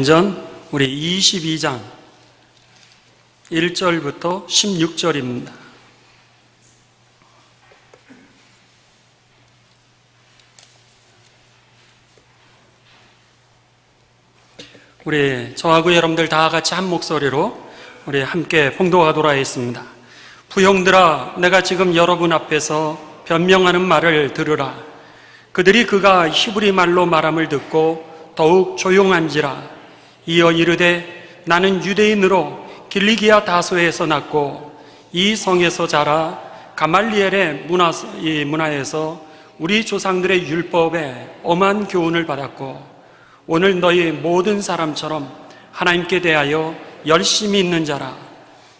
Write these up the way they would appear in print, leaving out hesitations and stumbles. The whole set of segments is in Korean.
사도행전 우리 22장 1절부터 16절입니다. 우리 저하고 여러분들 다 같이 한 목소리로 우리 함께 봉독하도록 하겠습니다. 부형들아, 내가 지금 여러분 앞에서 변명하는 말을 들으라. 그들이 그가 히브리 말로 말함을 듣고 더욱 조용한지라. 이어 이르되 나는 유대인으로 길리기아 다소에서 났고 이 성에서 자라 가말리엘의 문화에서 우리 조상들의 율법에 엄한 교훈을 받았고 오늘 너희 모든 사람처럼 하나님께 대하여 열심히 있는 자라.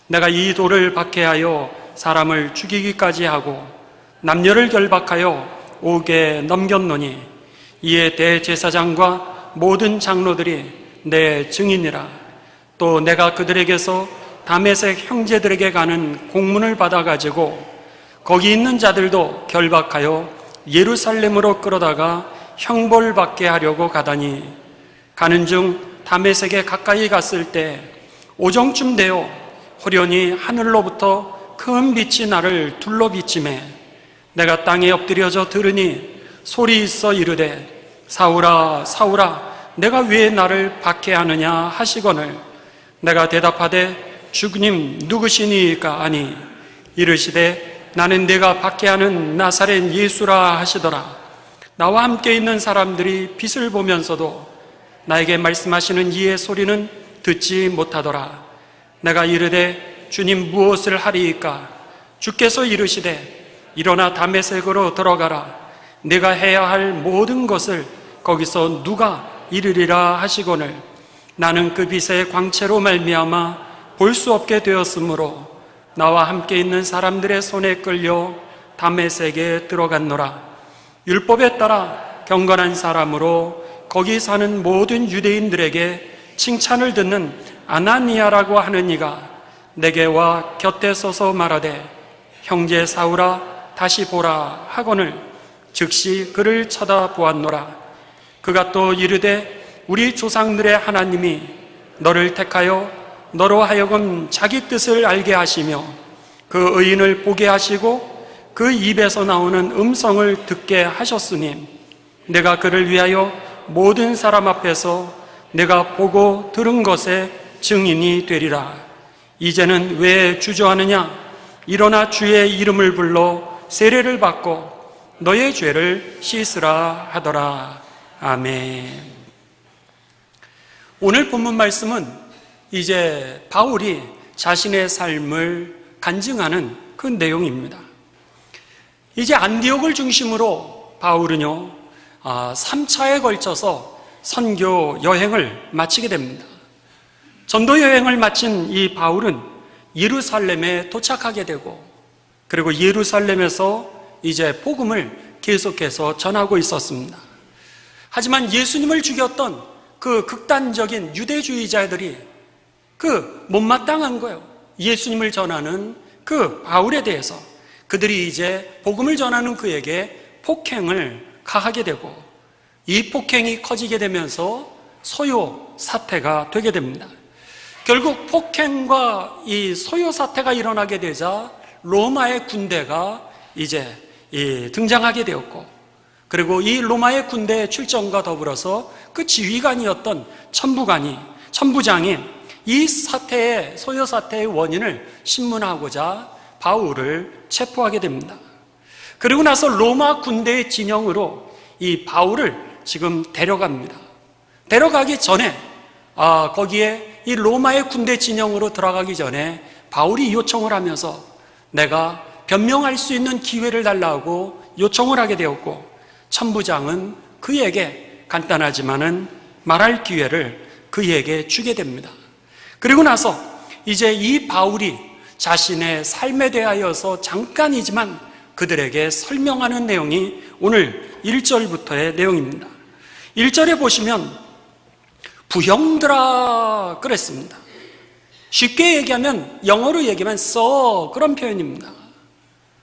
내가 이 돌을 박해하여 사람을 죽이기까지 하고 남녀를 결박하여 옥에 넘겼노니 이에 대제사장과 모든 장로들이 내 증인이라. 또 내가 그들에게서 다메섹 형제들에게 가는 공문을 받아가지고 거기 있는 자들도 결박하여 예루살렘으로 끌어다가 형벌받게 하려고 가다니 가는 중 다메섹에 가까이 갔을 때 오정쯤 되어 호련히 하늘로부터 큰 빛이 나를 둘러 비치매 내가 땅에 엎드려져 들으니 소리 있어 이르되 사울아 사울아 내가 왜 나를 박해하느냐 하시거늘 내가 대답하되 주님 누구시니까 하니 이르시되 나는 내가 박해하는 나사렛 예수라 하시더라. 나와 함께 있는 사람들이 빛을 보면서도 나에게 말씀하시는 이의 소리는 듣지 못하더라. 내가 이르되 주님 무엇을 하리이까? 주께서 이르시되 일어나 다메섹으로 들어가라. 내가 해야 할 모든 것을 거기서 누가 이르리라 하시거늘 나는 그 빛의 광채로 말미암아 볼 수 없게 되었으므로 나와 함께 있는 사람들의 손에 끌려 다메섹에 들어갔노라. 율법에 따라 경건한 사람으로 거기 사는 모든 유대인들에게 칭찬을 듣는 아나니아라고 하는 이가 내게 와 곁에 서서 말하되 형제 사울아 다시 보라 하거늘 즉시 그를 쳐다보았노라. 그가 또 이르되 우리 조상들의 하나님이 너를 택하여 너로 하여금 자기 뜻을 알게 하시며 그 의인을 보게 하시고 그 입에서 나오는 음성을 듣게 하셨으니 내가 그를 위하여 모든 사람 앞에서 내가 보고 들은 것에 증인이 되리라. 이제는 왜 주저하느냐? 일어나 주의 이름을 불러 세례를 받고 너의 죄를 씻으라 하더라. 아멘. 오늘 본문 말씀은 이제 바울이 자신의 삶을 간증하는 그 내용입니다. 이제 안디옥을 중심으로 바울은요 3차에 걸쳐서 선교 여행을 마치게 됩니다. 전도 여행을 마친 이 바울은 예루살렘에 도착하게 되고 그리고 예루살렘에서 이제 복음을 계속해서 전하고 있었습니다. 하지만 예수님을 죽였던 그 극단적인 유대주의자들이 그 못마땅한 거예요. 예수님을 전하는 그 바울에 대해서 그들이 이제 복음을 전하는 그에게 폭행을 가하게 되고 이 폭행이 커지게 되면서 소요 사태가 되게 됩니다. 결국 폭행과 이 소요 사태가 일어나게 되자 로마의 군대가 이제 등장하게 되었고 그리고 이 로마의 군대의 출정과 더불어서 그 지휘관이었던 천부장이 이 사태의 소요 사태의 원인을 신문하고자 바울을 체포하게 됩니다. 그리고 나서 로마 군대의 진영으로 이 바울을 지금 데려갑니다. 데려가기 전에 거기에 이 로마의 군대 진영으로 들어가기 전에 바울이 요청을 하면서 내가 변명할 수 있는 기회를 달라고 요청을 하게 되었고 천부장은 그에게 간단하지만은 말할 기회를 그에게 주게 됩니다. 그리고 나서 이제 이 바울이 자신의 삶에 대하여서 잠깐이지만 그들에게 설명하는 내용이 오늘 1절부터의 내용입니다. 1절에 보시면 부형들아 그랬습니다. 쉽게 얘기하면 영어로 얘기하면 so 그런 표현입니다.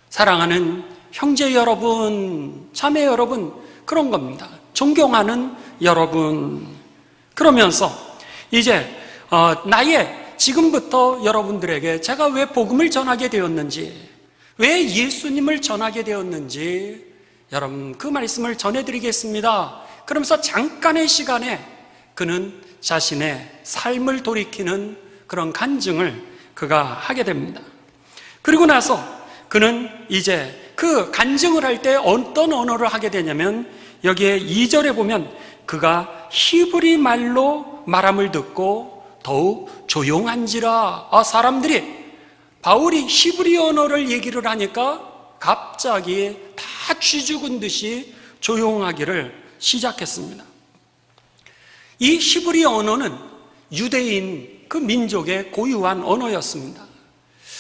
사랑하는 형제 여러분, 자매 여러분, 그런 겁니다. 존경하는 여러분. 그러면서 이제 나의 지금부터 여러분들에게 제가 왜 복음을 전하게 되었는지, 왜 예수님을 전하게 되었는지 여러분 그 말씀을 전해드리겠습니다. 그러면서 잠깐의 시간에 그는 자신의 삶을 돌이키는 그런 간증을 그가 하게 됩니다. 그리고 나서 그는 이제 그 간증을 할 때 어떤 언어를 하게 되냐면, 여기에 2절에 보면 그가 히브리 말로 말함을 듣고 더욱 조용한지라. 사람들이 바울이 히브리 언어를 얘기를 하니까 갑자기 다 쥐죽은 듯이 조용하기를 시작했습니다. 이 히브리 언어는 유대인 그 민족의 고유한 언어였습니다.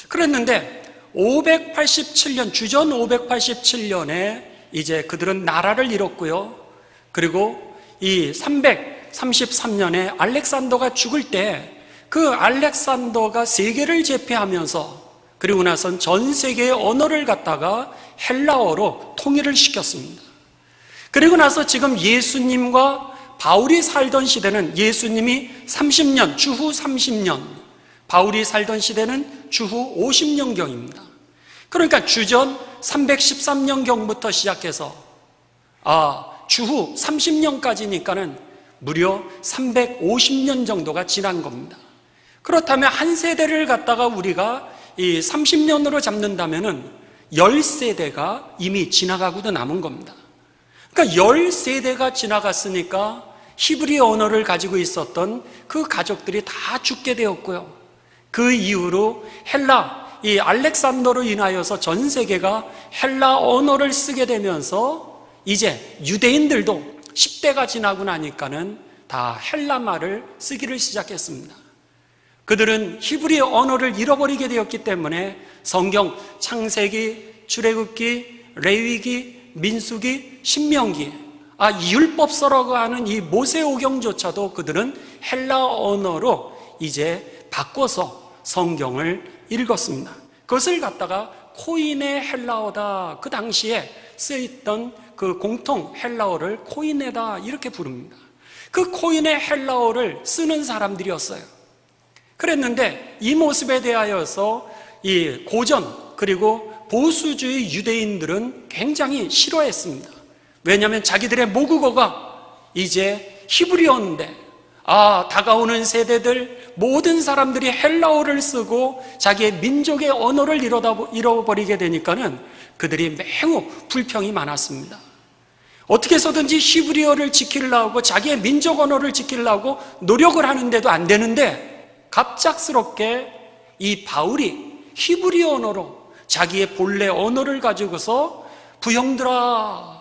그랬는데 587년, 주전 587년에 이제 그들은 나라를 잃었고요. 그리고 이 333년에 알렉산더가 죽을 때 그 알렉산더가 세계를 제패하면서 그리고 나선 전 세계의 언어를 갖다가 헬라어로 통일을 시켰습니다. 그리고 나서 지금 예수님과 바울이 살던 시대는 예수님이 30년, 주후 30년, 바울이 살던 시대는 주후 50년경입니다. 그러니까 주전 313년경부터 시작해서 주후 30년까지니까는 무려 350년 정도가 지난 겁니다. 그렇다면 한 세대를 갖다가 우리가 이 30년으로 잡는다면은 10세대가 이미 지나가고도 남은 겁니다. 그러니까 10세대가 지나갔으니까 히브리 언어를 가지고 있었던 그 가족들이 다 죽게 되었고요. 그 이후로 이 알렉산더로 인하여서 전 세계가 헬라 언어를 쓰게 되면서 이제 유대인들도 10대가 지나고 나니까는 다 헬라 말을 쓰기를 시작했습니다. 그들은 히브리 언어를 잃어버리게 되었기 때문에 성경, 창세기, 출애굽기, 레위기, 민수기, 신명기, 율법서라고 하는 이 모세오경조차도 그들은 헬라 언어로 이제 바꿔서 성경을 읽었습니다. 그것을 갖다가 코인의 헬라어다. 그 당시에 쓰였던 그 공통 헬라어를 코인에다 이렇게 부릅니다. 그 코인의 헬라어를 쓰는 사람들이었어요. 그랬는데 이 모습에 대하여서 이 고전 그리고 보수주의 유대인들은 굉장히 싫어했습니다. 왜냐하면 자기들의 모국어가 이제 히브리어인데 다가오는 세대들 모든 사람들이 헬라어를 쓰고 자기의 민족의 언어를 잃어버리게 되니까는 그들이 매우 불평이 많았습니다. 어떻게 해서든지 히브리어를 지키려고 자기의 민족 언어를 지키려고 노력을 하는데도 안 되는데 갑작스럽게 이 바울이 히브리 언어로 자기의 본래 언어를 가지고서 부형들아,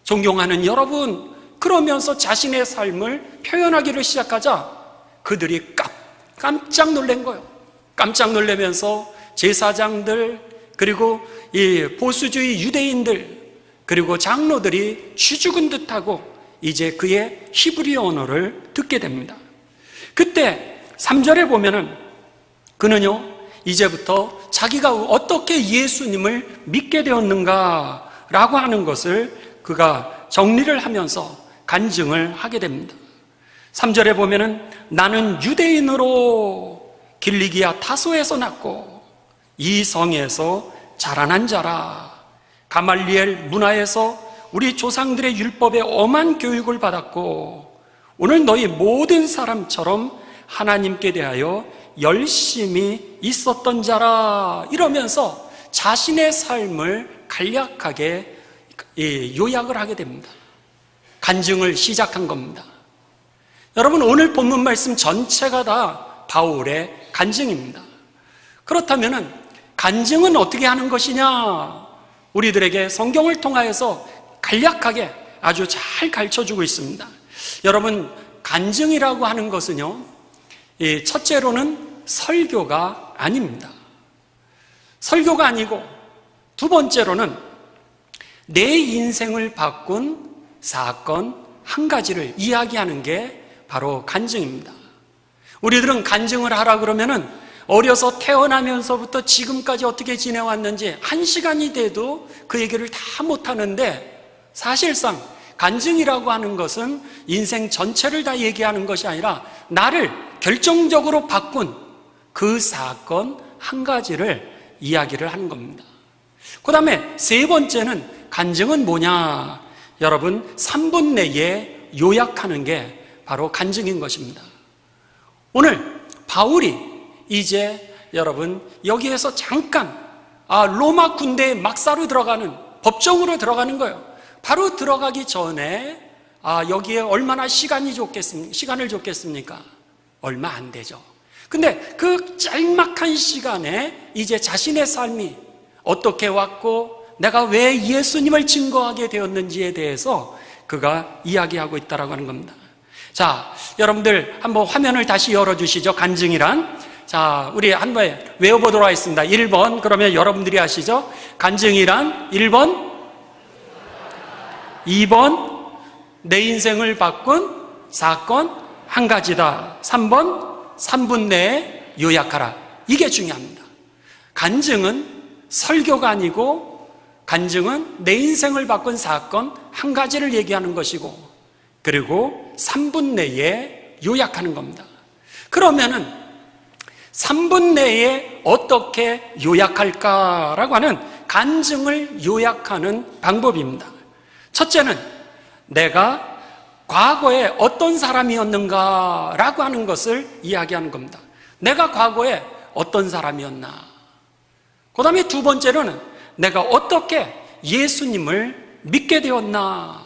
존경하는 여러분, 그러면서 자신의 삶을 표현하기를 시작하자 그들이 깜짝 놀란 거예요. 깜짝 놀라면서 제사장들 그리고 이 보수주의 유대인들 그리고 장로들이 쥐죽은 듯하고 이제 그의 히브리 언어를 듣게 됩니다. 그때 3절에 보면은 그는요 이제부터 자기가 어떻게 예수님을 믿게 되었는가 라고 하는 것을 그가 정리를 하면서 간증을 하게 됩니다. 3절에 보면은 나는 유대인으로 길리기아 타소에서 났고 이 성에서 자라난 자라. 가말리엘 문화에서 우리 조상들의 율법에 엄한 교육을 받았고 오늘 너희 모든 사람처럼 하나님께 대하여 열심히 있었던 자라. 이러면서 자신의 삶을 간략하게 요약을 하게 됩니다. 간증을 시작한 겁니다. 여러분, 오늘 본문 말씀 전체가 다 바울의 간증입니다. 그렇다면 간증은 어떻게 하는 것이냐? 우리들에게 성경을 통하여서 간략하게 아주 잘 가르쳐주고 있습니다. 여러분, 간증이라고 하는 것은요 첫째로는 설교가 아닙니다. 설교가 아니고 두 번째로는 내 인생을 바꾼 사건 한 가지를 이야기하는 게 바로 간증입니다. 우리들은 간증을 하라 그러면은 어려서 태어나면서부터 지금까지 어떻게 지내왔는지 1시간이 돼도 그 얘기를 다 못하는데 사실상 간증이라고 하는 것은 인생 전체를 다 얘기하는 것이 아니라 나를 결정적으로 바꾼 그 사건 한 가지를 이야기를 하는 겁니다. 그 다음에 세 번째는 간증은 뭐냐? 여러분, 3분 내에 요약하는 게 바로 간증인 것입니다. 오늘 바울이 이제 여러분 여기에서 잠깐 로마 군대에 막사로 들어가는, 법정으로 들어가는 거예요. 바로 들어가기 전에 여기에 얼마나 시간을 줬겠습니까? 얼마 안 되죠. 근데 그 짤막한 시간에 이제 자신의 삶이 어떻게 왔고 내가 왜 예수님을 증거하게 되었는지에 대해서 그가 이야기하고 있다라고 하는 겁니다. 자, 여러분들 한번 화면을 다시 열어주시죠. 간증이란. 자, 우리 한번 외워보도록 하겠습니다. 1번, 그러면 여러분들이 아시죠? 간증이란 1번, 2번, 내 인생을 바꾼 사건 한 가지다. 3번, 3분 내에 요약하라. 이게 중요합니다. 간증은 설교가 아니고 간증은 내 인생을 바꾼 사건 한 가지를 얘기하는 것이고, 그리고 3분 내에 요약하는 겁니다. 그러면은 3분 내에 어떻게 요약할까라고 하는 간증을 요약하는 방법입니다. 첫째는 내가 과거에 어떤 사람이었는가라고 하는 것을 이야기하는 겁니다. 내가 과거에 어떤 사람이었나. 그 다음에 두 번째로는 내가 어떻게 예수님을 믿게 되었나.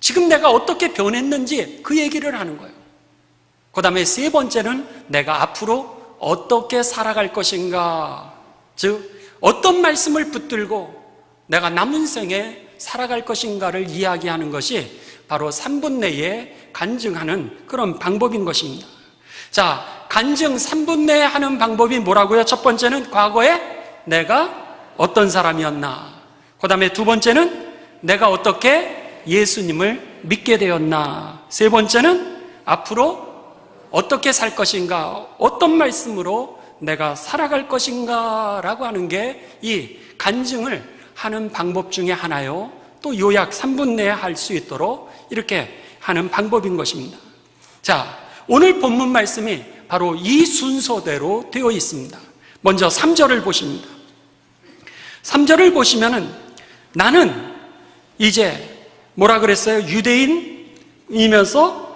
지금 내가 어떻게 변했는지 그 얘기를 하는 거예요. 그 다음에 세 번째는 내가 앞으로 어떻게 살아갈 것인가. 즉 어떤 말씀을 붙들고 내가 남은 생에 살아갈 것인가를 이야기하는 것이 바로 3분 내에 간증하는 그런 방법인 것입니다. 자, 간증 3분 내에 하는 방법이 뭐라고요? 첫 번째는 과거에 내가 어떤 사람이었나. 그 다음에 두 번째는 내가 어떻게 예수님을 믿게 되었나. 세 번째는 앞으로 어떻게 살 것인가, 어떤 말씀으로 내가 살아갈 것인가 라고 하는 게 이 간증을 하는 방법 중에 하나요. 또 요약 3분 내에 할 수 있도록 이렇게 하는 방법인 것입니다. 자, 오늘 본문 말씀이 바로 이 순서대로 되어 있습니다. 먼저 3절을 보십니다. 3절을 보시면은 나는 이제 뭐라 그랬어요? 유대인이면서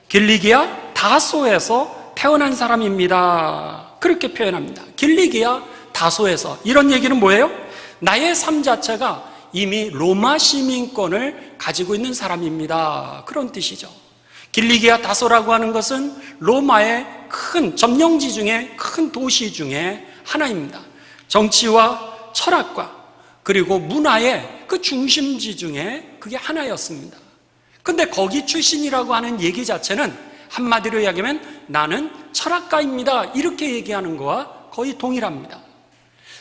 길리기아 다소에서 태어난 사람입니다. 그렇게 표현합니다. 길리기아 다소에서. 이런 얘기는 뭐예요? 나의 삶 자체가 이미 로마 시민권을 가지고 있는 사람입니다. 그런 뜻이죠. 길리기아 다소라고 하는 것은 로마의 큰 점령지 중에 큰 도시 중에 하나입니다. 정치와 철학과 그리고 문화의 그 중심지 중에 그게 하나였습니다. 근데 거기 출신이라고 하는 얘기 자체는 한마디로 이야기하면 나는 철학가입니다. 이렇게 얘기하는 거와 거의 동일합니다.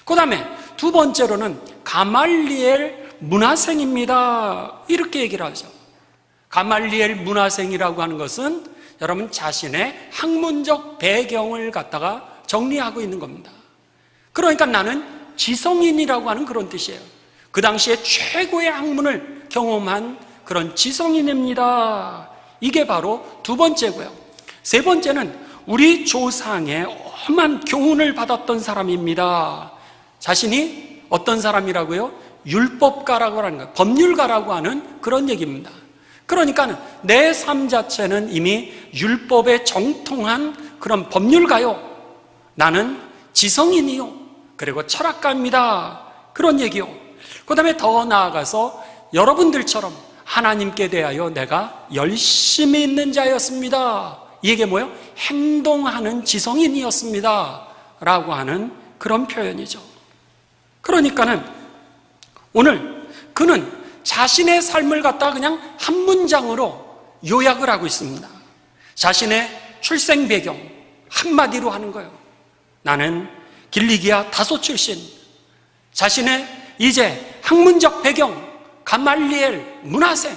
그 다음에 두 번째로는 가말리엘 문화생입니다. 이렇게 얘기를 하죠. 가말리엘 문화생이라고 하는 것은 여러분 자신의 학문적 배경을 갖다가 정리하고 있는 겁니다. 그러니까 나는 지성인이라고 하는 그런 뜻이에요. 그 당시에 최고의 학문을 경험한 그런 지성인입니다. 이게 바로 두 번째고요. 세 번째는 우리 조상의 험한 교훈을 받았던 사람입니다. 자신이 어떤 사람이라고요? 율법가라고 하는 거예요. 법률가라고 하는 그런 얘기입니다. 그러니까 내 삶 자체는 이미 율법에 정통한 그런 법률가요. 나는 지성인이요. 그리고 철학가입니다. 그런 얘기요. 그 다음에 더 나아가서 여러분들처럼 하나님께 대하여 내가 열심히 있는 자였습니다. 이게 뭐예요? 행동하는 지성인이었습니다. 라고 하는 그런 표현이죠. 그러니까는 오늘 그는 자신의 삶을 갖다가 그냥 한 문장으로 요약을 하고 있습니다. 자신의 출생 배경 한마디로 하는 거예요. 나는 길리기아 다소 출신. 자신의 이제 학문적 배경 가말리엘 문화생.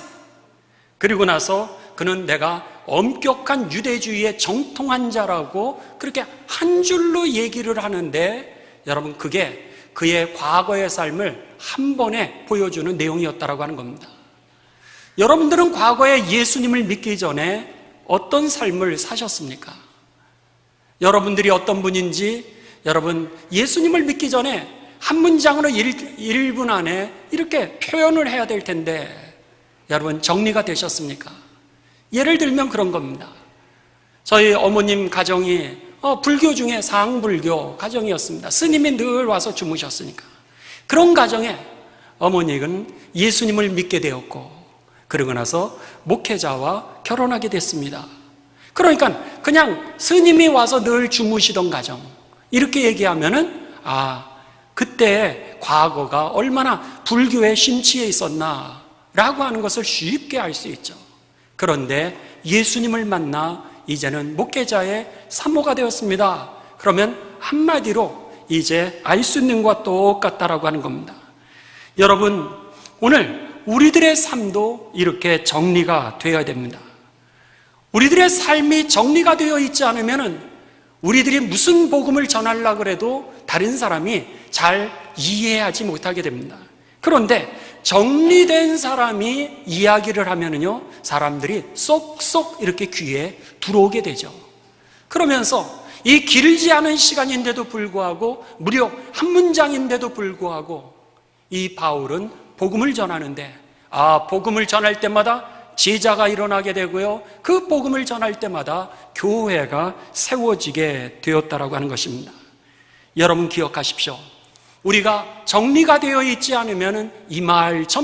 그리고 나서 그는 내가 엄격한 유대주의에 정통한 자라고 그렇게 한 줄로 얘기를 하는데 여러분 그게 그의 과거의 삶을 한 번에 보여주는 내용이었다라고 하는 겁니다. 여러분들은 과거에 예수님을 믿기 전에 어떤 삶을 사셨습니까? 여러분들이 어떤 분인지 여러분 예수님을 믿기 전에 한 문장으로 1분 안에 이렇게 표현을 해야 될 텐데 여러분 정리가 되셨습니까? 예를 들면 그런 겁니다. 저희 어머님 가정이 불교 중에 상불교 가정이었습니다. 스님이 늘 와서 주무셨으니까. 그런 가정에 어머니는 예수님을 믿게 되었고 그러고 나서 목회자와 결혼하게 됐습니다. 그러니까 그냥 스님이 와서 늘 주무시던 가정, 이렇게 얘기하면은 그때 과거가 얼마나 불교에 심취해 있었나 라고 하는 것을 쉽게 알 수 있죠. 그런데 예수님을 만나 이제는 목회자의 사모가 되었습니다. 그러면 한마디로 이제 알 수 있는 것과 똑같다라고 하는 겁니다. 여러분, 오늘 우리들의 삶도 이렇게 정리가 되어야 됩니다. 우리들의 삶이 정리가 되어 있지 않으면 우리들이 무슨 복음을 전하려고 해도 다른 사람이 잘 이해하지 못하게 됩니다. 그런데 정리된 사람이 이야기를 하면은요, 사람들이 쏙쏙 이렇게 귀에 들어오게 되죠. 그러면서 이 길지 않은 시간인데도 불구하고 무려 한 문장인데도 불구하고 이 바울은 복음을 전하는데 복음을 전할 때마다 제자가 일어나게 되고요, 그 복음을 전할 때마다 교회가 세워지게 되었다라고 하는 것입니다. 여러분 기억하십시오. 우리가 정리가 되어 있지 않으면 이 말 저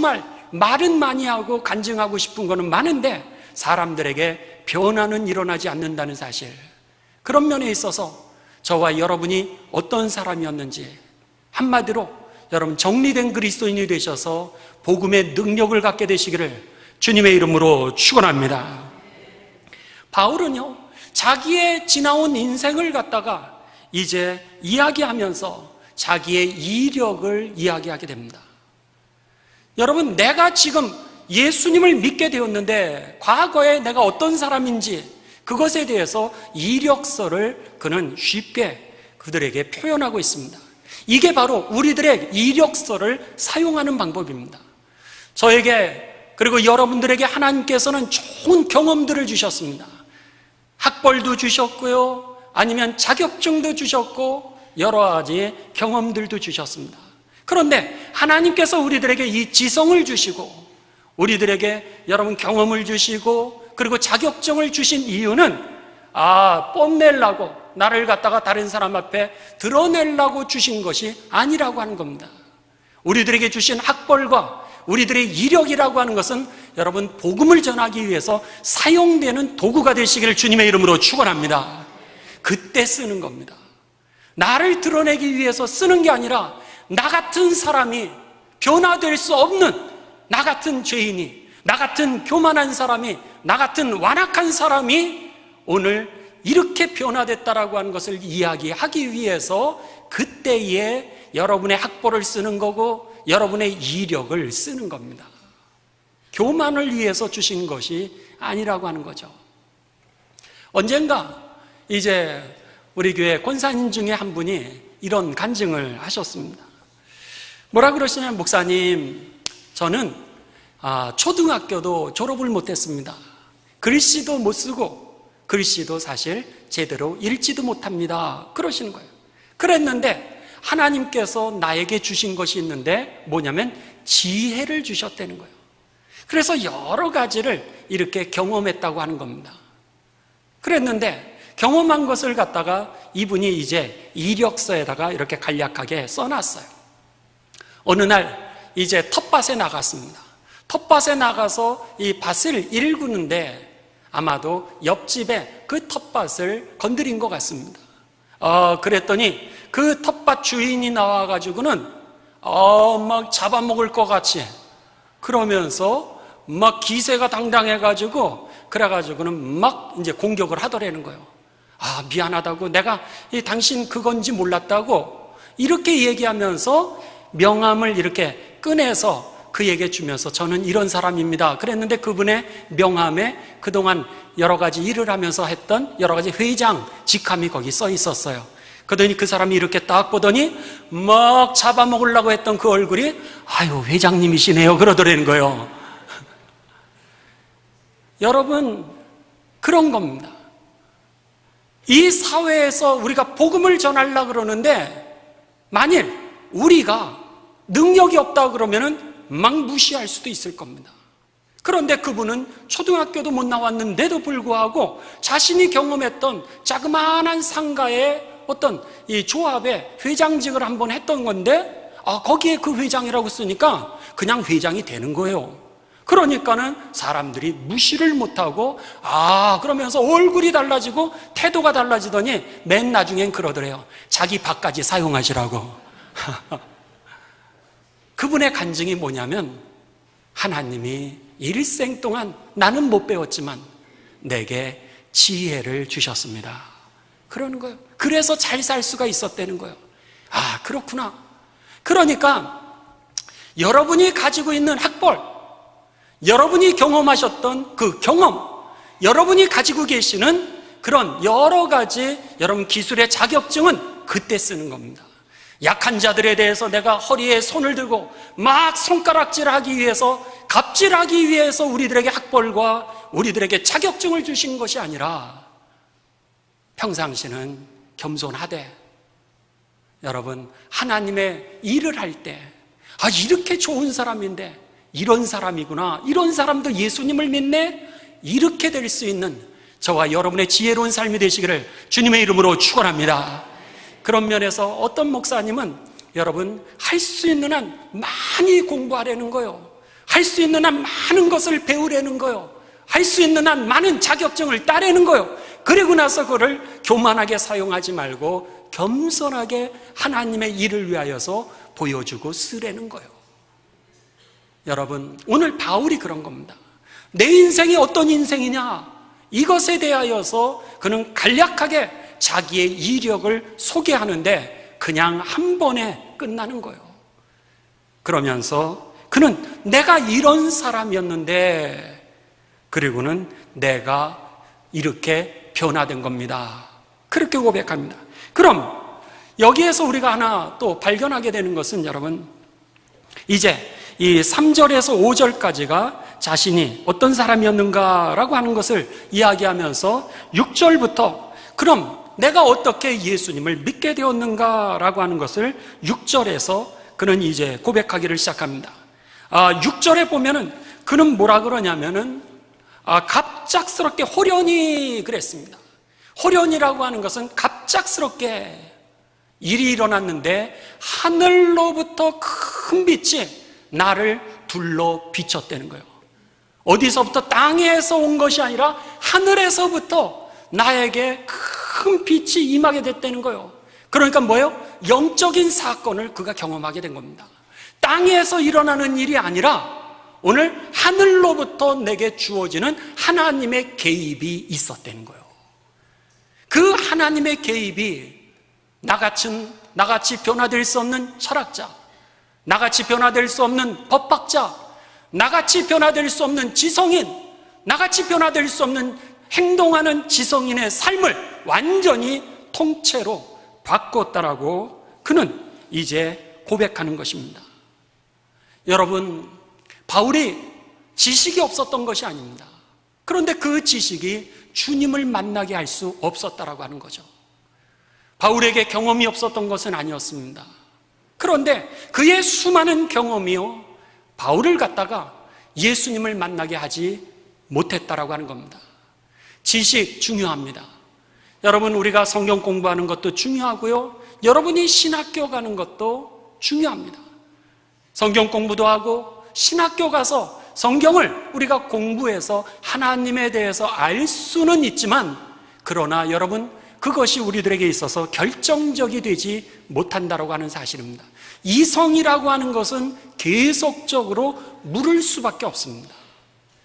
말은 많이 하고 간증하고 싶은 거는 많은데 사람들에게 변화는 일어나지 않는다는 사실, 그런 면에 있어서 저와 여러분이 어떤 사람이었는지 한마디로 여러분 정리된 그리스도인이 되셔서 복음의 능력을 갖게 되시기를 주님의 이름으로 축원합니다. 바울은요, 자기의 지나온 인생을 갖다가 이제 이야기하면서 자기의 이력을 이야기하게 됩니다. 여러분, 내가 지금 예수님을 믿게 되었는데 과거에 내가 어떤 사람인지 그것에 대해서 이력서를 그는 쉽게 그들에게 표현하고 있습니다. 이게 바로 우리들의 이력서를 사용하는 방법입니다. 저에게 그리고 여러분들에게 하나님께서는 좋은 경험들을 주셨습니다. 학벌도 주셨고요, 아니면 자격증도 주셨고 여러 가지 경험들도 주셨습니다. 그런데 하나님께서 우리들에게 이 지성을 주시고 우리들에게 여러분 경험을 주시고 그리고 자격증을 주신 이유는 뽐내려고, 나를 갖다가 다른 사람 앞에 드러내려고 주신 것이 아니라고 하는 겁니다. 우리들에게 주신 학벌과 우리들의 이력이라고 하는 것은 여러분 복음을 전하기 위해서 사용되는 도구가 되시기를 주님의 이름으로 축원합니다. 그때 쓰는 겁니다. 나를 드러내기 위해서 쓰는 게 아니라 나 같은 사람이 변화될 수 없는 나 같은 죄인이, 나 같은 교만한 사람이, 나 같은 완악한 사람이 오늘 이렇게 변화됐다라고 하는 것을 이야기하기 위해서 그때에 여러분의 학벌을 쓰는 거고 여러분의 이력을 쓰는 겁니다. 교만을 위해서 주신 것이 아니라고 하는 거죠. 언젠가 이제 우리 교회 권사님 중에 한 분이 이런 간증을 하셨습니다. 뭐라 그러시냐면, 목사님, 저는 초등학교도 졸업을 못했습니다. 글씨도 못 쓰고 글씨도 사실 제대로 읽지도 못합니다. 그러시는 거예요. 그랬는데 하나님께서 나에게 주신 것이 있는데 뭐냐면 지혜를 주셨다는 거예요. 그래서 여러 가지를 이렇게 경험했다고 하는 겁니다. 그랬는데 경험한 것을 갖다가 이분이 이제 이력서에다가 이렇게 간략하게 써놨어요. 어느 날 이제 텃밭에 나갔습니다. 텃밭에 나가서 이 밭을 일구는데 아마도 옆집에 그 텃밭을 건드린 것 같습니다. 그랬더니 그 텃밭 주인이 나와가지고는 막 잡아먹을 것 같이 그러면서 막 기세가 당당해가지고 그래가지고는 막 이제 공격을 하더라는 거예요. 미안하다고, 내가 당신 그건지 몰랐다고 이렇게 얘기하면서 명함을 이렇게 꺼내서 그에게 주면서 저는 이런 사람입니다. 그랬는데 그분의 명함에 그동안 여러 가지 일을 하면서 했던 여러 가지 회장 직함이 거기 써 있었어요. 그러더니 그 사람이 이렇게 딱 보더니 막 잡아먹으려고 했던 그 얼굴이 아유 회장님이시네요 그러더라는 거예요. 여러분 그런 겁니다. 이 사회에서 우리가 복음을 전하려고 그러는데 만일 우리가 능력이 없다 그러면은 막 무시할 수도 있을 겁니다. 그런데 그분은 초등학교도 못 나왔는데도 불구하고 자신이 경험했던 자그마한 상가의 어떤 이 조합의 회장직을 한번 했던 건데 거기에 그 회장이라고 쓰니까 그냥 회장이 되는 거예요. 그러니까는 사람들이 무시를 못하고 그러면서 얼굴이 달라지고 태도가 달라지더니 맨 나중엔 그러더래요. 자기 밥까지 사용하시라고. 그분의 간증이 뭐냐면 하나님이 일생 동안 나는 못 배웠지만 내게 지혜를 주셨습니다. 그러는 거예요. 그래서 잘 살 수가 있었다는 거예요. 그렇구나. 그러니까 여러분이 가지고 있는 학벌, 여러분이 경험하셨던 그 경험, 여러분이 가지고 계시는 그런 여러 가지 여러분 기술의 자격증은 그때 쓰는 겁니다. 약한 자들에 대해서 내가 허리에 손을 들고 막 손가락질하기 위해서, 갑질하기 위해서 우리들에게 학벌과 우리들에게 자격증을 주신 것이 아니라 평상시는 겸손하되 여러분 하나님의 일을 할 때 이렇게 좋은 사람인데 이런 사람이구나, 이런 사람도 예수님을 믿네, 이렇게 될 수 있는 저와 여러분의 지혜로운 삶이 되시기를 주님의 이름으로 축원합니다. 그런 면에서 어떤 목사님은 여러분 할 수 있는 한 많이 공부하려는 거요, 할 수 있는 한 많은 것을 배우려는 거요, 할 수 있는 한 많은 자격증을 따려는 거요. 그리고 나서 그거를 교만하게 사용하지 말고 겸손하게 하나님의 일을 위하여서 보여주고 쓰려는 거요. 여러분 오늘 바울이 그런 겁니다. 내 인생이 어떤 인생이냐, 이것에 대하여서 그는 간략하게 자기의 이력을 소개하는데 그냥 한 번에 끝나는 거예요. 그러면서 그는 내가 이런 사람이었는데 그리고는 내가 이렇게 변화된 겁니다. 그렇게 고백합니다. 그럼 여기에서 우리가 하나 또 발견하게 되는 것은 여러분 이제 이 3절에서 5절까지가 자신이 어떤 사람이었는가라고 하는 것을 이야기하면서 6절부터 그럼 내가 어떻게 예수님을 믿게 되었는가라고 하는 것을 6절에서 그는 이제 고백하기를 시작합니다. 6절에 보면은 그는 뭐라 그러냐면은 갑작스럽게 호련히 그랬습니다. 호련이라고 하는 것은 갑작스럽게 일이 일어났는데 하늘로부터 큰 빛이 나를 둘러 비췄다는 거예요. 어디서부터 땅에서 온 것이 아니라 하늘에서부터 나에게 큰 빛이 임하게 됐다는 거예요. 그러니까 뭐예요? 영적인 사건을 그가 경험하게 된 겁니다. 땅에서 일어나는 일이 아니라 오늘 하늘로부터 내게 주어지는 하나님의 개입이 있었다는 거예요. 그 하나님의 개입이 나같이 변화될 수 없는 철학자, 나같이 변화될 수 없는 법학자, 나같이 변화될 수 없는 지성인, 나같이 변화될 수 없는 행동하는 지성인의 삶을 완전히 통째로 바꿨다라고 그는 이제 고백하는 것입니다. 여러분, 바울이 지식이 없었던 것이 아닙니다. 그런데 그 지식이 주님을 만나게 할 수 없었다라고 하는 거죠. 바울에게 경험이 없었던 것은 아니었습니다. 그런데 그의 수많은 경험이요, 바울을 갖다가 예수님을 만나게 하지 못했다라고 하는 겁니다. 지식 중요합니다. 여러분, 우리가 성경 공부하는 것도 중요하고요, 여러분이 신학교 가는 것도 중요합니다. 성경 공부도 하고 신학교 가서 성경을 우리가 공부해서 하나님에 대해서 알 수는 있지만, 그러나 여러분, 그것이 우리들에게 있어서 결정적이 되지 못한다라고 하는 사실입니다. 이성이라고 하는 것은 계속적으로 물을 수밖에 없습니다.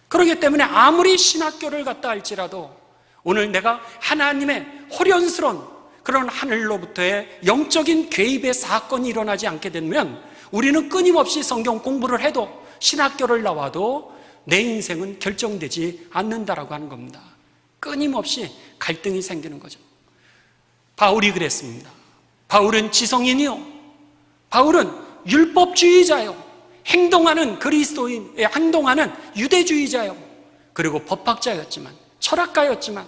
그렇기 때문에 아무리 신학교를 갔다 할지라도 오늘 내가 하나님의 호련스러운 그런 하늘로부터의 영적인 개입의 사건이 일어나지 않게 되면 우리는 끊임없이 성경 공부를 해도 신학교를 나와도 내 인생은 결정되지 않는다라고 하는 겁니다. 끊임없이 갈등이 생기는 거죠. 바울이 그랬습니다. 바울은 지성인이요, 바울은 율법주의자요, 행동하는 그리스도인, 행동하는 유대주의자요, 그리고 법학자였지만, 철학가였지만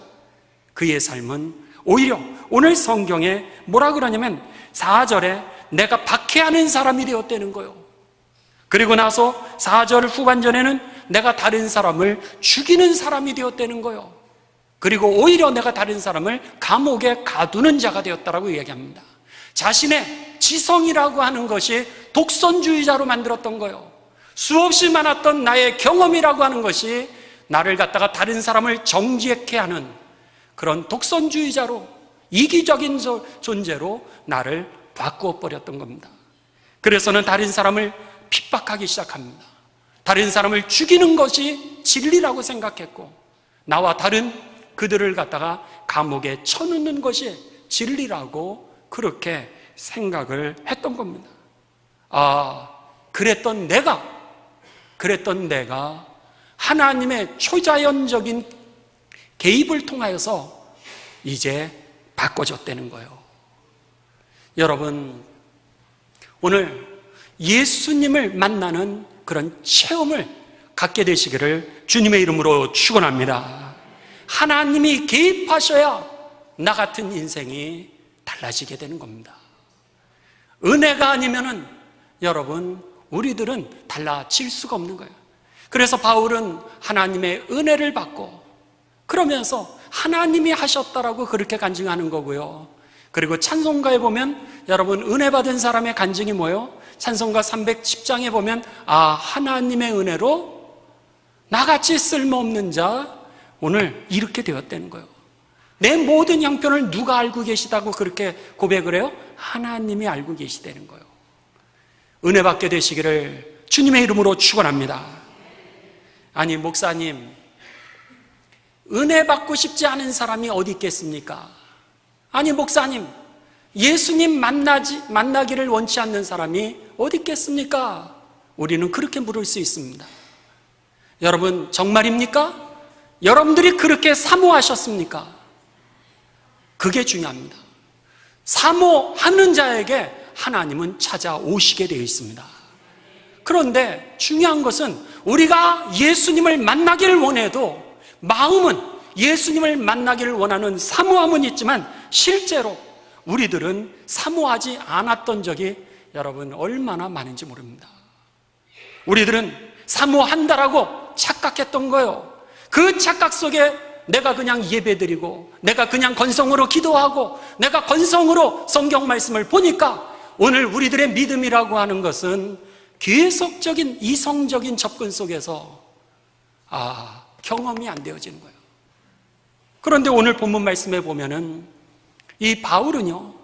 그의 삶은 오히려 오늘 성경에 뭐라 그러냐면 4절에 내가 박해하는 사람이 되었다는 거예요. 그리고 나서 4절 후반전에는 내가 다른 사람을 죽이는 사람이 되었다는 거예요. 그리고 오히려 내가 다른 사람을 감옥에 가두는 자가 되었다라고 이야기합니다. 자신의 지성이라고 하는 것이 독선주의자로 만들었던 거예요. 수없이 많았던 나의 경험이라고 하는 것이 나를 갖다가 다른 사람을 정죄케 하는 그런 독선주의자로, 이기적인 존재로 나를 바꾸어 버렸던 겁니다. 그래서는 다른 사람을 핍박하기 시작합니다. 다른 사람을 죽이는 것이 진리라고 생각했고, 나와 다른 그들을 갖다가 감옥에 쳐넣는 것이 진리라고 그렇게 생각을 했던 겁니다. 그랬던 내가 하나님의 초자연적인 개입을 통하여서 이제 바꿔졌다는 거예요. 여러분, 오늘 예수님을 만나는 그런 체험을 갖게 되시기를 주님의 이름으로 축원합니다. 하나님이 개입하셔야 나 같은 인생이 달라지게 되는 겁니다. 은혜가 아니면은 여러분, 우리들은 달라질 수가 없는 거예요. 그래서 바울은 하나님의 은혜를 받고 그러면서 하나님이 하셨다라고 그렇게 간증하는 거고요. 그리고 찬송가에 보면 여러분, 은혜 받은 사람의 간증이 뭐예요? 찬송가 310장에 보면 하나님의 은혜로 나같이 쓸모없는 자 오늘 이렇게 되었다는 거예요. 내 모든 형편을 누가 알고 계시다고 그렇게 고백을 해요? 하나님이 알고 계시다는 거예요. 은혜 받게 되시기를 주님의 이름으로 축원합니다. 아니, 목사님, 은혜 받고 싶지 않은 사람이 어디 있겠습니까? 아니, 목사님, 예수님 만나기를 원치 않는 사람이 어디 있겠습니까? 우리는 그렇게 물을 수 있습니다. 여러분, 정말입니까? 여러분들이 그렇게 사모하셨습니까? 그게 중요합니다. 사모하는 자에게 하나님은 찾아오시게 되어 있습니다. 그런데 중요한 것은 우리가 예수님을 만나기를 원해도 마음은 예수님을 만나기를 원하는 사모함은 있지만 실제로 우리들은 사모하지 않았던 적이 여러분 얼마나 많은지 모릅니다. 우리들은 사모한다라고 착각했던 거예요. 그 착각 속에 내가 그냥 예배드리고 내가 그냥 건성으로 기도하고 내가 건성으로 성경 말씀을 보니까 오늘 우리들의 믿음이라고 하는 것은 계속적인 이성적인 접근 속에서 경험이 안 되어지는 거예요. 그런데 오늘 본문 말씀에 보면은 이 바울은요,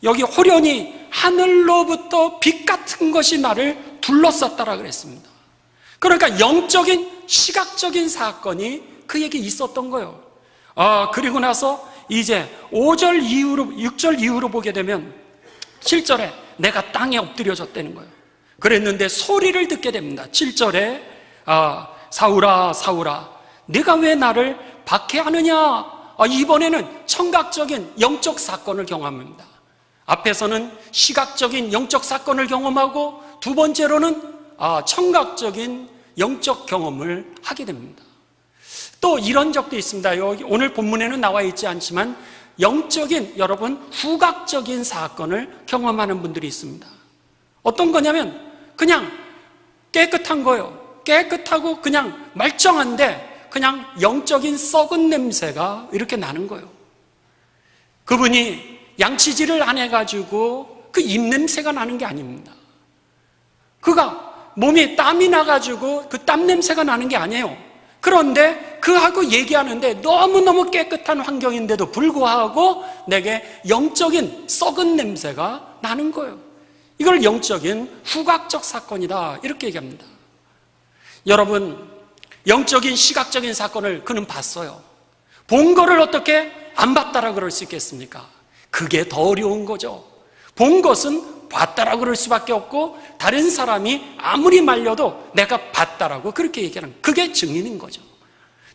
여기 호련히 하늘로부터 빛 같은 것이 나를 둘러쌌다라 그랬습니다. 그러니까 영적인 시각적인 사건이 그에게 있었던 거예요. 그리고 나서 이제 5절 이후로 6절 이후로 보게 되면 7절에 내가 땅에 엎드려졌다는 거예요. 그랬는데 소리를 듣게 됩니다. 7절에 사울아 사울아 네가 왜 나를 박해하느냐. 이번에는 청각적인 영적 사건을 경험합니다. 앞에서는 시각적인 영적 사건을 경험하고 두 번째로는 청각적인 영적 경험을 하게 됩니다. 또 이런 적도 있습니다. 여기 오늘 본문에는 나와 있지 않지만 영적인 여러분 후각적인 사건을 경험하는 분들이 있습니다. 어떤 거냐면 그냥 깨끗한 거예요. 깨끗하고 그냥 멀쩡한데 그냥 영적인 썩은 냄새가 이렇게 나는 거예요. 그분이 양치질을 안 해가지고 그 입냄새가 나는 게 아닙니다. 그가 몸에 땀이 나가지고 그 땀 냄새가 나는 게 아니에요. 그런데 그하고 얘기하는데 너무너무 깨끗한 환경인데도 불구하고 내게 영적인 썩은 냄새가 나는 거예요. 이걸 영적인 후각적 사건이다 이렇게 얘기합니다. 여러분, 영적인 시각적인 사건을 그는 봤어요. 본 거를 어떻게 안 봤다라 그럴 수 있겠습니까? 그게 더 어려운 거죠. 본 것은 봤다라 그럴 수밖에 없고 다른 사람이 아무리 말려도 내가 봤다라고 그렇게 얘기하는 그게 증인인 거죠.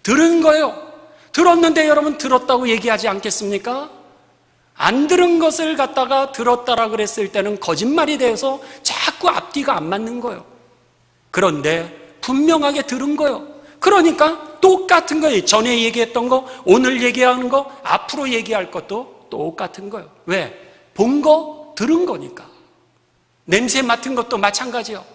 들은 거예요. 들었는데 여러분 들었다고 얘기하지 않겠습니까? 안 들은 것을 갖다가 들었다라 그랬을 때는 거짓말이 되어서 자꾸 앞뒤가 안 맞는 거예요. 그런데 분명하게 들은 거예요. 그러니까 똑같은 거예요. 전에 얘기했던 거, 오늘 얘기하는 거, 앞으로 얘기할 것도 똑같은 거예요. 왜? 본 거, 들은 거니까. 냄새 맡은 것도 마찬가지예요.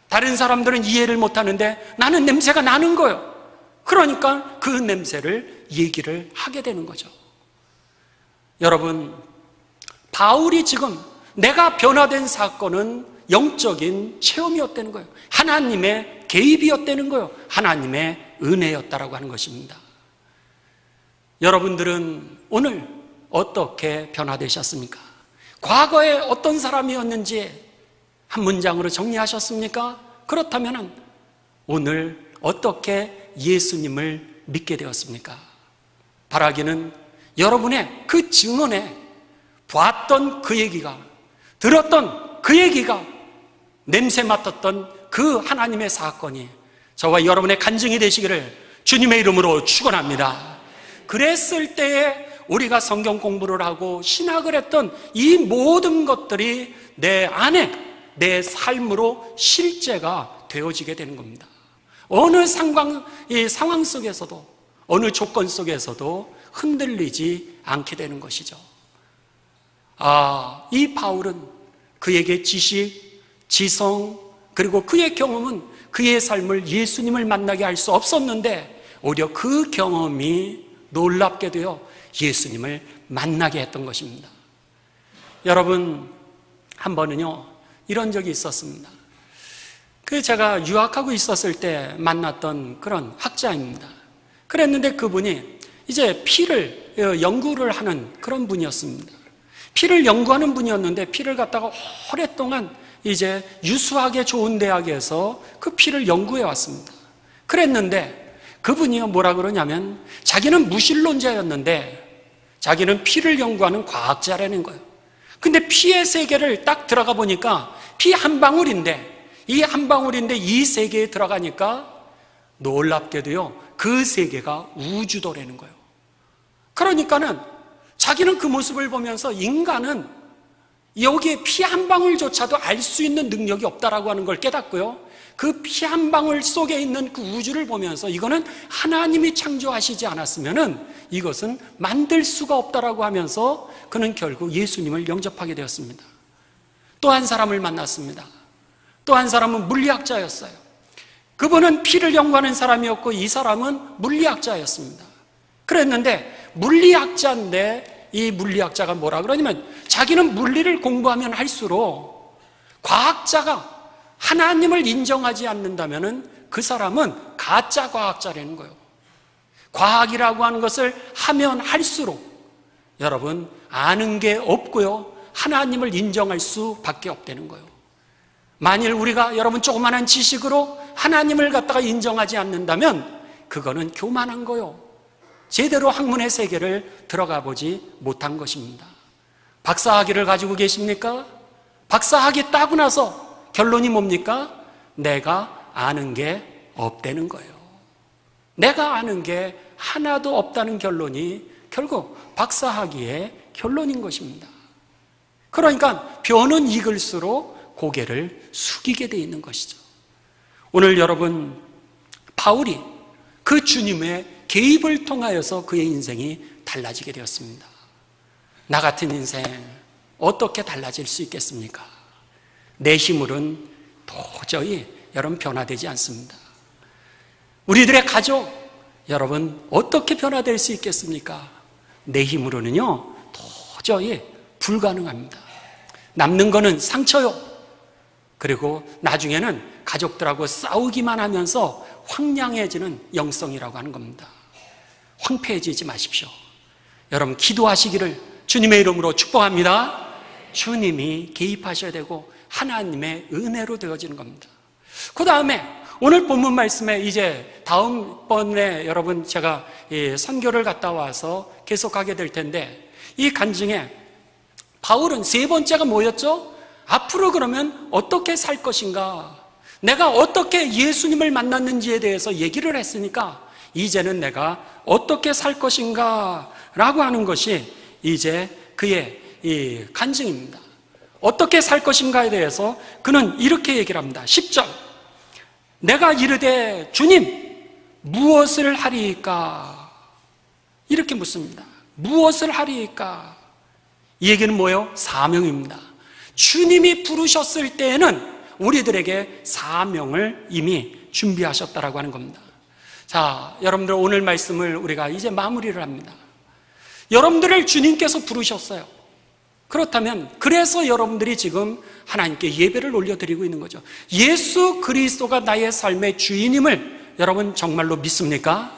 다른 사람들은 이해를 못하는데 나는 냄새가 나는 거예요. 그러니까 그 냄새를 얘기를 하게 되는 거죠. 여러분, 바울이 지금 내가 변화된 사건은 영적인 체험이었다는 거예요. 하나님의 개입이었다는 거예요. 하나님의 은혜였다라고 하는 것입니다. 여러분들은 오늘 어떻게 변화되셨습니까? 과거에 어떤 사람이었는지 한 문장으로 정리하셨습니까? 그렇다면 오늘 어떻게 예수님을 믿게 되었습니까? 바라기는 여러분의 그 증언에 봤던 그 얘기가, 들었던 그 얘기가, 냄새 맡았던 그 하나님의 사건이 저와 여러분의 간증이 되시기를 주님의 이름으로 축원합니다. 그랬을 때에 우리가 성경 공부를 하고 신학을 했던 이 모든 것들이 내 안에, 내 삶으로 실제가 되어지게 되는 겁니다. 어느 상황 속에서도, 어느 조건 속에서도 흔들리지 않게 되는 것이죠. 이 바울은 그에게 지식, 지성, 그리고 그의 경험은 그의 삶을 예수님을 만나게 할 수 없었는데 오히려 그 경험이 놀랍게도요, 예수님을 만나게 했던 것입니다. 여러분, 한 번은요, 이런 적이 있었습니다. 제가 유학하고 있었을 때 만났던 그런 학자입니다. 그랬는데 그분이 이제 피를 연구를 하는 그런 분이었습니다. 피를 연구하는 분이었는데 피를 갖다가 오랫동안 이제 유수하게 좋은 대학에서 그 피를 연구해 왔습니다. 그랬는데 그분이요, 뭐라 그러냐면 자기는 무신론자였는데 자기는 피를 연구하는 과학자라는 거예요. 근데 피의 세계를 딱 들어가 보니까 피 한 방울인데 이 세계에 들어가니까 놀랍게도요, 그 세계가 우주도라는 거예요. 그러니까는 자기는 그 모습을 보면서 인간은 여기에 피 한 방울조차도 알 수 있는 능력이 없다라고 하는 걸 깨닫고요, 그 피 한 방울 속에 있는 그 우주를 보면서 이거는 하나님이 창조하시지 않았으면은 이것은 만들 수가 없다라고 하면서 그는 결국 예수님을 영접하게 되었습니다. 또 한 사람을 만났습니다. 또 한 사람은 물리학자였어요. 그분은 피를 연구하는 사람이었고 이 사람은 물리학자였습니다. 그랬는데 물리학자인데 이 물리학자가 뭐라 그러냐면 자기는 물리를 공부하면 할수록 과학자가 하나님을 인정하지 않는다면 그 사람은 가짜 과학자라는 거예요. 과학이라고 하는 것을 하면 할수록 여러분 아는 게 없고요, 하나님을 인정할 수밖에 없다는 거예요. 만일 우리가 여러분 조그마한 지식으로 하나님을 갖다가 인정하지 않는다면 그거는 교만한 거요, 제대로 학문의 세계를 들어가 보지 못한 것입니다. 박사학위를 가지고 계십니까? 박사학위 따고 나서 결론이 뭡니까? 내가 아는 게 없다는 거예요. 내가 아는 게 하나도 없다는 결론이 결국 박사학위의 결론인 것입니다. 그러니까 벼는 익을수록 고개를 숙이게 돼 있는 것이죠. 오늘 여러분, 바울이 그 주님의 개입을 통하여서 그의 인생이 달라지게 되었습니다. 나 같은 인생 어떻게 달라질 수 있겠습니까? 내 힘으로는 도저히 여러분 변화되지 않습니다. 우리들의 가족, 여러분 어떻게 변화될 수 있겠습니까? 내 힘으로는요 도저히 불가능합니다. 남는 거는 상처요, 그리고 나중에는 가족들하고 싸우기만 하면서 황량해지는 영성이라고 하는 겁니다. 황폐해지지 마십시오. 여러분 기도하시기를 주님의 이름으로 축복합니다. 주님이 개입하셔야 되고 하나님의 은혜로 되어지는 겁니다. 그 다음에 오늘 본문 말씀에 이제 다음번에 여러분 제가 선교를 갔다 와서 계속하게 될 텐데 이 간증에 바울은 세 번째가 뭐였죠? 앞으로 그러면 어떻게 살 것인가, 내가 어떻게 예수님을 만났는지에 대해서 얘기를 했으니까 이제는 내가 어떻게 살 것인가 라고 하는 것이 이제 그의 이 간증입니다. 어떻게 살 것인가에 대해서 그는 이렇게 얘기를 합니다. 10절. 내가 이르되 주님 무엇을 하리이까? 이렇게 묻습니다. 무엇을 하리이까? 이 얘기는 뭐예요? 사명입니다. 주님이 부르셨을 때에는 우리들에게 사명을 이미 준비하셨다라고 하는 겁니다. 자, 여러분들 오늘 말씀을 우리가 이제 마무리를 합니다. 여러분들을 주님께서 부르셨어요. 그렇다면 그래서 여러분들이 지금 하나님께 예배를 올려드리고 있는 거죠. 예수 그리스도가 나의 삶의 주인임을 여러분 정말로 믿습니까?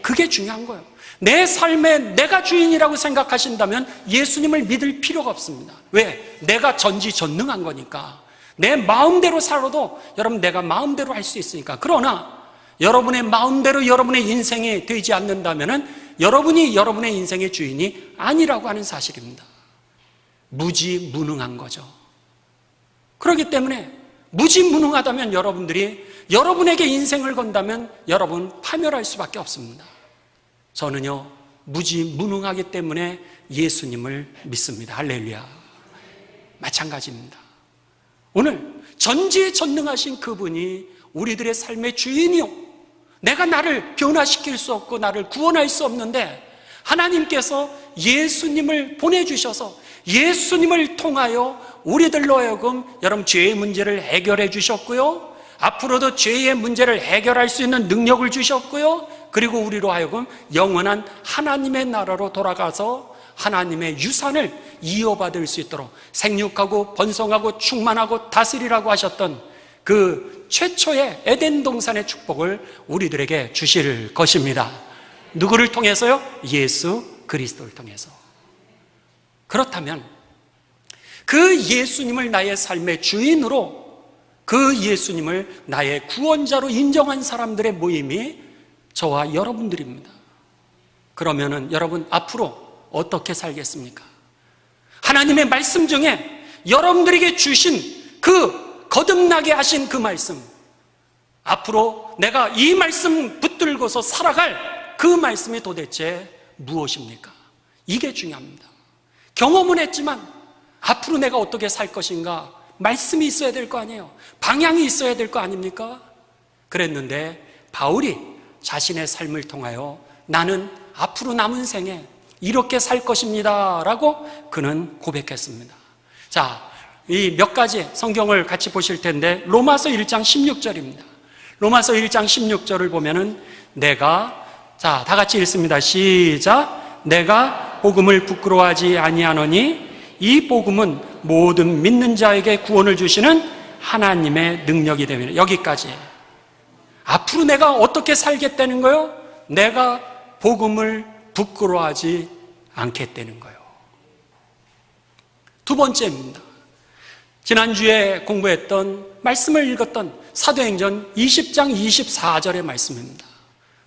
그게 중요한 거예요. 내 삶에 내가 주인이라고 생각하신다면 예수님을 믿을 필요가 없습니다. 왜? 내가 전지전능한 거니까. 내 마음대로 살아도 여러분 내가 마음대로 할 수 있으니까. 그러나 여러분의 마음대로 여러분의 인생이 되지 않는다면 여러분이 여러분의 인생의 주인이 아니라고 하는 사실입니다. 무지무능한 거죠. 그렇기 때문에 무지무능하다면 여러분들이 여러분에게 인생을 건다면 여러분 파멸할 수밖에 없습니다. 저는요 무지무능하기 때문에 예수님을 믿습니다. 할렐루야. 마찬가지입니다. 오늘 전지전능하신 그분이 우리들의 삶의 주인이요, 내가 나를 변화시킬 수 없고 나를 구원할 수 없는데 하나님께서 예수님을 보내주셔서 예수님을 통하여 우리들로 하여금 여러분 죄의 문제를 해결해 주셨고요, 앞으로도 죄의 문제를 해결할 수 있는 능력을 주셨고요, 그리고 우리로 하여금 영원한 하나님의 나라로 돌아가서 하나님의 유산을 이어받을 수 있도록 생육하고 번성하고 충만하고 다스리라고 하셨던 그 최초의 에덴 동산의 축복을 우리들에게 주실 것입니다. 누구를 통해서요? 예수 그리스도를 통해서. 그렇다면 그 예수님을 나의 삶의 주인으로, 그 예수님을 나의 구원자로 인정한 사람들의 모임이 저와 여러분들입니다. 그러면은 여러분 앞으로 어떻게 살겠습니까? 하나님의 말씀 중에 여러분들에게 주신 그 거듭나게 하신 그 말씀, 앞으로 내가 이 말씀 붙들고서 살아갈 그 말씀이 도대체 무엇입니까? 이게 중요합니다. 경험은 했지만 앞으로 내가 어떻게 살 것인가 말씀이 있어야 될 거 아니에요. 방향이 있어야 될 거 아닙니까? 그랬는데 바울이 자신의 삶을 통하여 나는 앞으로 남은 생에 이렇게 살 것입니다 라고 그는 고백했습니다. 자, 이 몇 가지 성경을 같이 보실 텐데 로마서 1장 16절입니다. 로마서 1장 16절을 보면은 자, 다 같이 읽습니다. 시작. 내가 복음을 부끄러워하지 아니하노니 이 복음은 모든 믿는 자에게 구원을 주시는 하나님의 능력이 됩니다. 여기까지. 앞으로 내가 어떻게 살겠다는 거요? 내가 복음을 부끄러워하지 않겠다는 거예요. 두 번째입니다. 지난주에 공부했던 말씀을 읽었던 사도행전 20장 24절의 말씀입니다.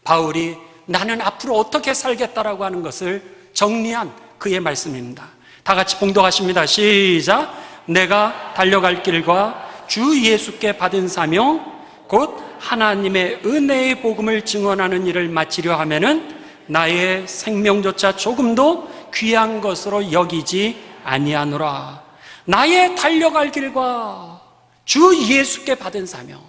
바울이 나는 앞으로 어떻게 살겠다라고 하는 것을 정리한 그의 말씀입니다. 다 같이 봉독하십니다. 시작. 내가 달려갈 길과 주 예수께 받은 사명 곧 하나님의 은혜의 복음을 증언하는 일을 마치려 하면은 나의 생명조차 조금도 귀한 것으로 여기지 아니하노라. 나의 달려갈 길과 주 예수께 받은 사명,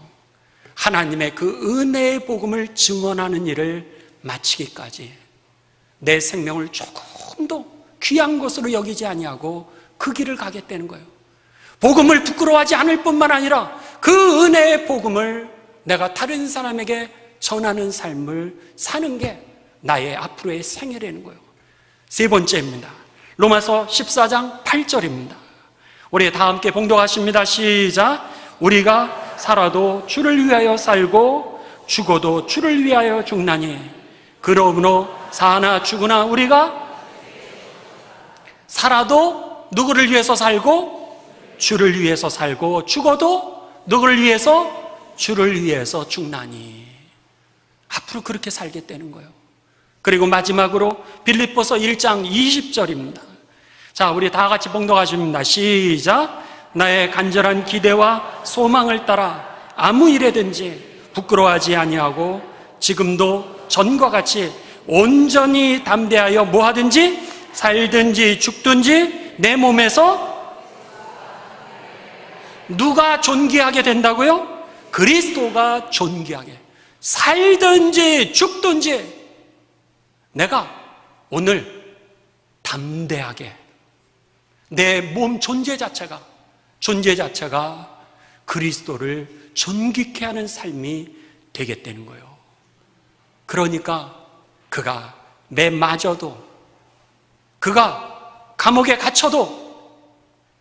하나님의 그 은혜의 복음을 증언하는 일을 마치기까지 내 생명을 조금도 귀한 것으로 여기지 아니하고 그 길을 가겠다는 거예요. 복음을 부끄러워하지 않을 뿐만 아니라 그 은혜의 복음을 내가 다른 사람에게 전하는 삶을 사는 게 나의 앞으로의 생애라는 거예요. 세 번째입니다. 로마서 14장 8절입니다. 우리 다 함께 봉독하십니다. 시작. 우리가 살아도 주를 위하여 살고 죽어도 주를 위하여 죽나니 그러므로 사나 죽으나 우리가 살아도 누구를 위해서 살고 주를 위해서 살고 죽어도 누구를 위해서 주를 위해서 죽나니 앞으로 그렇게 살겠다는 거예요. 그리고 마지막으로 빌립보서 1장 20절입니다. 자, 우리 다 같이 봉독하십니다. 시작. 나의 간절한 기대와 소망을 따라 아무 일에든지 부끄러워하지 아니하고 지금도 전과 같이 온전히 담대하여 뭐하든지 살든지 죽든지 내 몸에서 누가 존귀하게 된다고요? 그리스도가 존귀하게. 살든지 죽든지 내가 오늘 담대하게 내 몸 존재 자체가 그리스도를 존귀케 하는 삶이 되겠다는 거예요. 그러니까 그가 매맞아도, 그가 감옥에 갇혀도,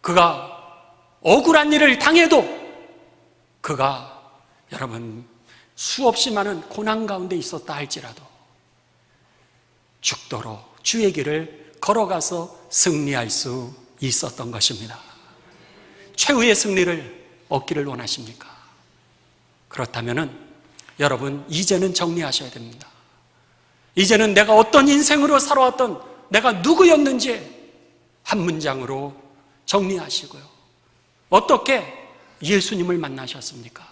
그가 억울한 일을 당해도, 그가 여러분 수없이 많은 고난 가운데 있었다 할지라도 죽도록 주의 길을 걸어가서 승리할 수 있었던 것입니다. 최후의 승리를 얻기를 원하십니까? 그렇다면 여러분 이제는 정리하셔야 됩니다. 이제는 내가 어떤 인생으로 살아왔던, 내가 누구였는지 한 문장으로 정리하시고요. 어떻게 예수님을 만나셨습니까?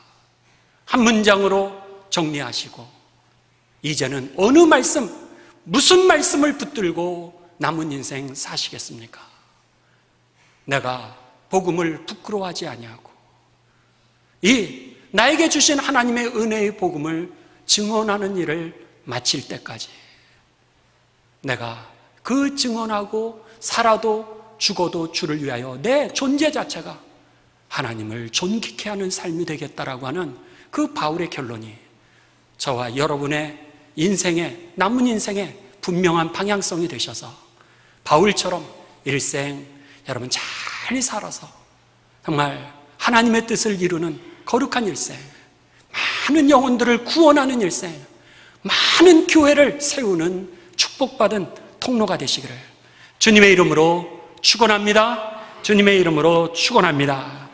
한 문장으로 정리하시고 이제는 어느 말씀, 무슨 말씀을 붙들고 남은 인생 사시겠습니까? 내가 복음을 부끄러워하지 아니하고 이 나에게 주신 하나님의 은혜의 복음을 증언하는 일을 마칠 때까지 내가 그 증언하고 살아도 죽어도 주를 위하여 내 존재 자체가 하나님을 존귀케 하는 삶이 되겠다라고 하는 그 바울의 결론이 저와 여러분의 인생에, 남은 인생에 분명한 방향성이 되셔서 바울처럼 일생 여러분 잘 살아서 정말 하나님의 뜻을 이루는 거룩한 일생, 많은 영혼들을 구원하는 일생, 많은 교회를 세우는 축복받은 통로가 되시기를 주님의 이름으로 축원합니다. 주님의 이름으로 축원합니다.